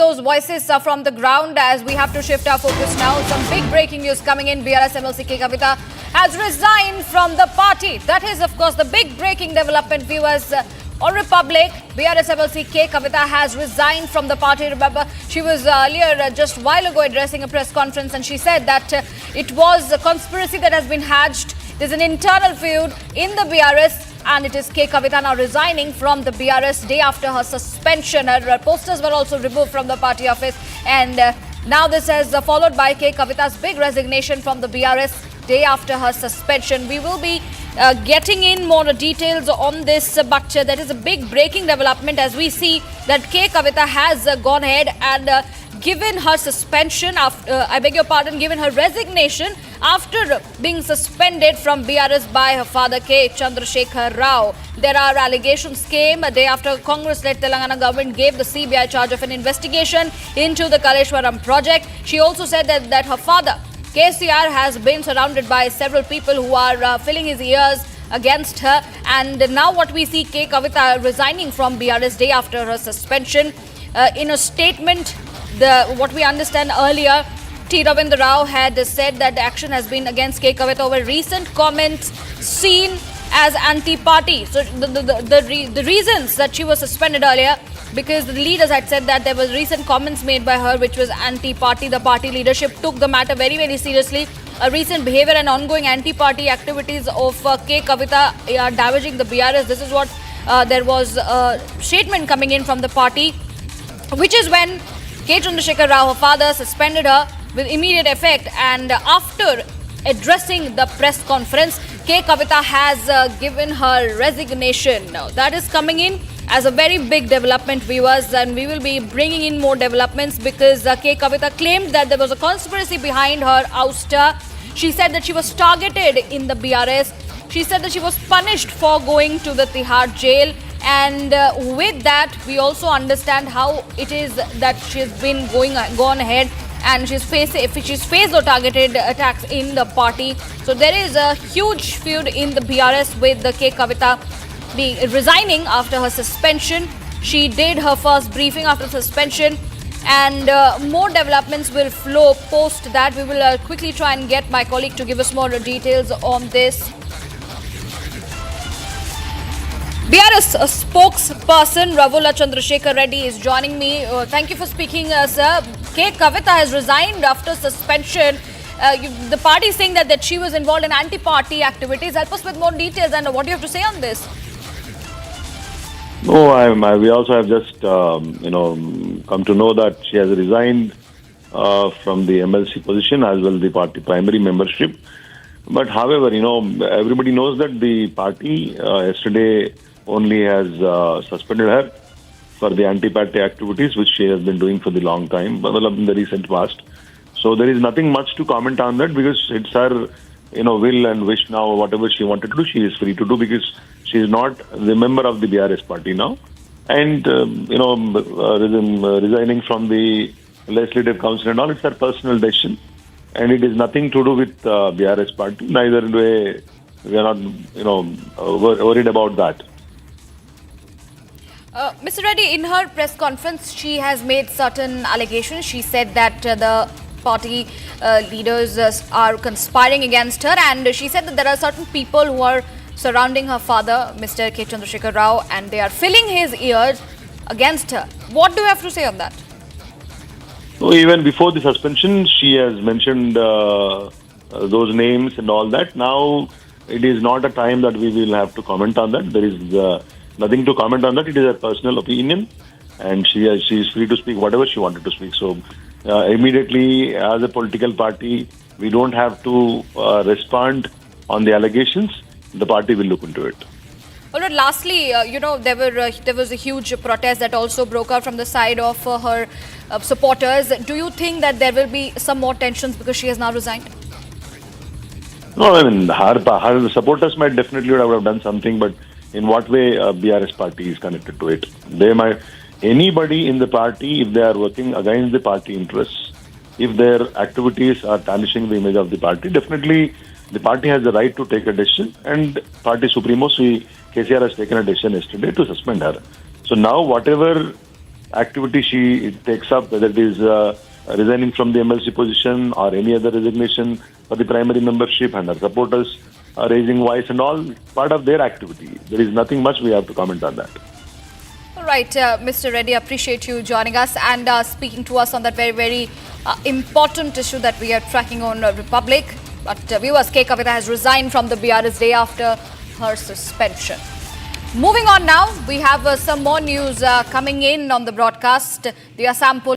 those voices from the ground as we have to shift our focus now. Some big breaking news coming in. BRS MLC K. Kavita has resigned from the party. That is, of course, the big breaking development, viewers. On Republic, BRS MLC K. Kavita has resigned from the party. Remember, she was earlier, just a while ago, addressing a press conference, and she said that it was a conspiracy that has been hatched. There's an internal feud in the BRS, and it is K. Kavita now resigning from the BRS day after her suspension. Her posters were also removed from the party office, and now this is followed by K. Kavita's big resignation from the BRS day after her suspension. We will be getting in more details on this, but there is a big breaking development as we see that K. Kavita has gone ahead and given her suspension, given her resignation after being suspended from BRS by her father K. Chandrasekhar Rao. There are allegations came a day after Congress-led Telangana government gave the CBI charge of an investigation into the Kaleshwaram project. She also said that her father KCR has been surrounded by several people who are filling his ears against her, and now what we see, K. Kavita resigning from BRS day after her suspension. In a statement, what we understand earlier, T. Ravindra Rao had said that the action has been against K. Kavita over recent comments seen as anti-party. So the reasons that she was suspended earlier, because the leaders had said that there were recent comments made by her which was anti-party. The party leadership took the matter very, very seriously. A recent behavior and ongoing anti-party activities of K. Kavita are damaging the BRS. This is what there was a statement coming in from the party, which is when K. Chandrasekhar Rao, her father, suspended her with immediate effect, and after addressing the press conference, K. Kavita has given her resignation. Now, that is coming in as a very big development, viewers, and we will be bringing in more developments because K. Kavita claimed that there was a conspiracy behind her ouster. She said that she was targeted in the BRS. She said that she was punished for going to the Tihar jail. And with that, we also understand how it is that she's been gone ahead and she's faced the targeted attacks in the party. So there is a huge feud in the BRS with the K. Kavita resigning after her suspension. She did her first briefing after suspension, and more developments will flow post that. We will quickly try and get my colleague to give us more details on this. BRS spokesperson Ravula Chandrasekhar Reddy is joining me. Thank you for speaking, sir. K. Kavita has resigned after suspension. The party is saying that she was involved in anti-party activities. Help us with more details, and what do you have to say on this? No, we also have just come to know that she has resigned from the MLC position as well as the party primary membership. But however, everybody knows that the party yesterday only has suspended her for the anti-party activities which she has been doing for the long time, in the recent past. So there is nothing much to comment on that because it's her will and wish now. Whatever she wanted to do, she is free to do because she is not the member of the BRS party now. And, resigning from the legislative council and all, it's her personal decision. And it is nothing to do with BRS party. Neither we are not, worried about that. Mr. Reddy, in her press conference, she has made certain allegations. She said that the party leaders are conspiring against her, and she said that there are certain people who are surrounding her father, Mr. K. Chandrasekhar Rao, and they are filling his ears against her. What do you have to say on that? So even before the suspension, she has mentioned those names and all that. Now, it is not a time that we will have to comment on that. There is nothing to comment on that. It is her personal opinion, and she is free to speak whatever she wanted to speak. So immediately, as a political party, we don't have to respond on the allegations. The party will look into it. All right, lastly, there was a huge protest that also broke out from the side of her supporters. Do you think that there will be some more tensions because she has now resigned? No, I mean, her supporters might definitely would have done something, but in what way BRS party is connected to it? Anybody in the party, if they are working against the party interests, if their activities are tarnishing the image of the party, definitely the party has the right to take a decision, and party supremo KCR has taken a decision yesterday to suspend her. So now whatever activity she takes up, whether it is resigning from the MLC position or any other resignation for the primary membership, and her supporters are raising voice and all, part of their activity. There is nothing much we have to comment on that. All right, Mr. Reddy, appreciate you joining us and speaking to us on that very, very important issue that we are tracking on Republic. But viewers, K. Kavita has resigned from the BRS day after her suspension. Moving on now, we have some more news coming in on the broadcast. The Assam